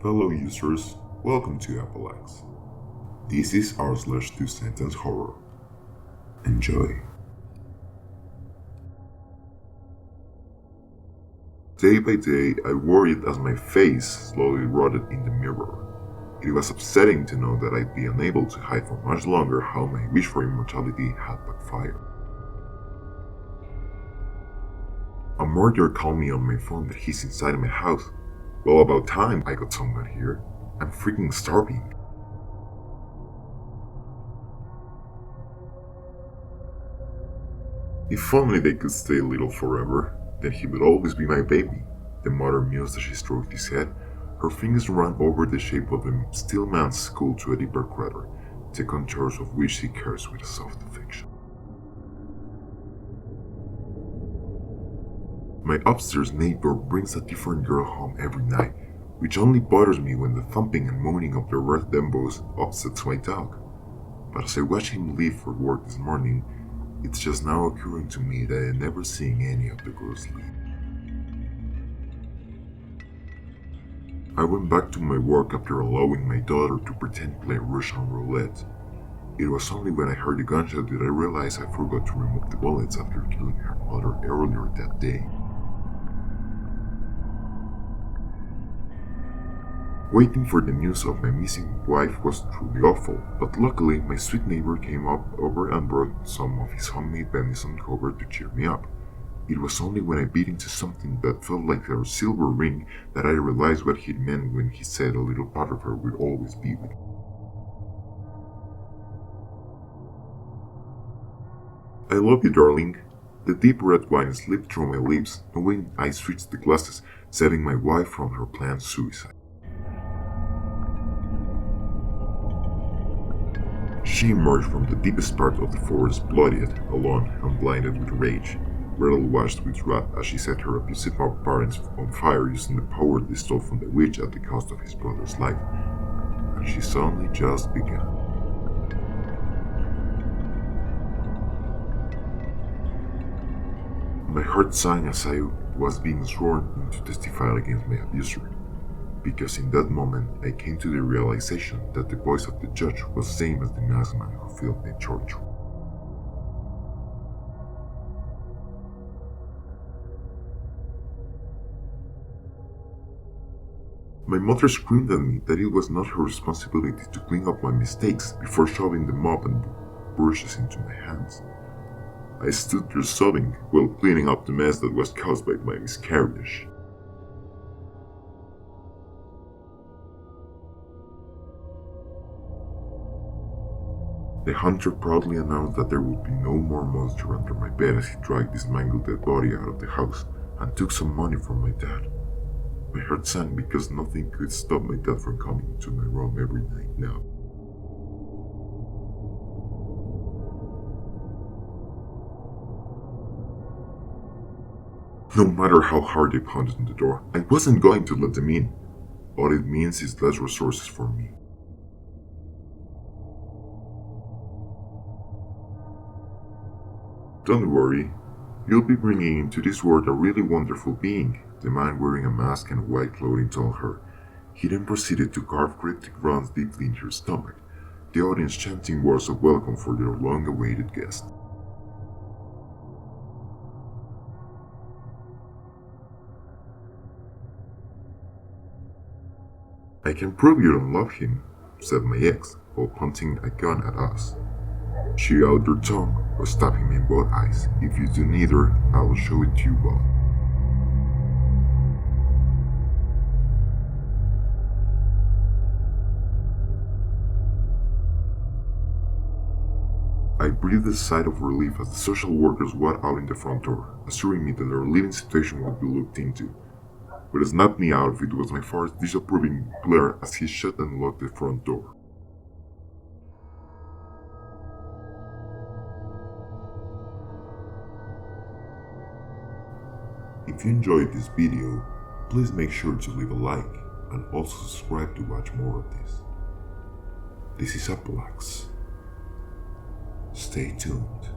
Fellow users, welcome to Apallax. This is r/2sentencerhorror. Enjoy. Day by day, I worried as my face slowly rotted in the mirror. It was upsetting to know that I'd be unable to hide for much longer how my wish for immortality had backfired. A murderer called me on my phone that he's inside my house. Well, about time I got someone here. I'm freaking starving. If only they could stay little forever, then he would always be my baby, the mother mused as she stroked his head. Her fingers ran over the shape of the still man's skull to a deeper crater, the contours of which he cares with a soft affection. My upstairs neighbor brings a different girl home every night, which only bothers me when the thumping and moaning of the red Dembos upsets my dog. But as I watch him leave for work this morning, it's just now occurring to me that I never seen any of the girls leave. I went back to my work after allowing my daughter to pretend play Russian roulette. It was only when I heard the gunshot that I realized I forgot to remove the bullets after killing her mother earlier that day. Waiting for the news of my missing wife was truly awful, but luckily my sweet neighbor came over and brought some of his homemade venison cover to cheer me up. It was only when I bit into something that felt like a silver ring that I realized what he meant when he said a little part of her would always be with me. I love you, darling. The deep red wine slipped through my lips, knowing I switched the glasses, saving my wife from her planned suicide. She emerged from the deepest part of the forest, bloodied, alone, and blinded with rage, rattle-washed with wrath as she set her abusive parents on fire using the power they stole from the witch at the cost of his brother's life. And she's only just begun. My heart sank as I was being sworn in to testify against my abuser, because in that moment I came to the realization that the voice of the judge was the same as the masked man who filled the church. My mother screamed at me that it was not her responsibility to clean up my mistakes before shoving the mop and brushes into my hands. I stood there sobbing while cleaning up the mess that was caused by my miscarriage. The hunter proudly announced that there would be no more monster under my bed as he dragged his mangled dead body out of the house and took some money from my dad. My heart sank because nothing could stop my dad from coming into my room every night now. No matter how hard they pounded on the door, I wasn't going to let them in. All it means is less resources for me. Don't worry, you'll be bringing into this world a really wonderful being, the man wearing a mask and white clothing told her. He then proceeded to carve cryptic runs deeply into her stomach, the audience chanting words of welcome for their long-awaited guest. I can prove you don't love him, said my ex, while pointing a gun at us. Chew out your tongue or stab him in both eyes. If you do neither, I will show it to you both. I breathed a sigh of relief as the social workers walked out in the front door, assuring me that their living situation would be looked into. What snapped me out of it was my father's disapproving glare as he shut and locked the front door. If you enjoyed this video, please make sure to leave a like and also subscribe to watch more of this. This is Apallax. Stay tuned.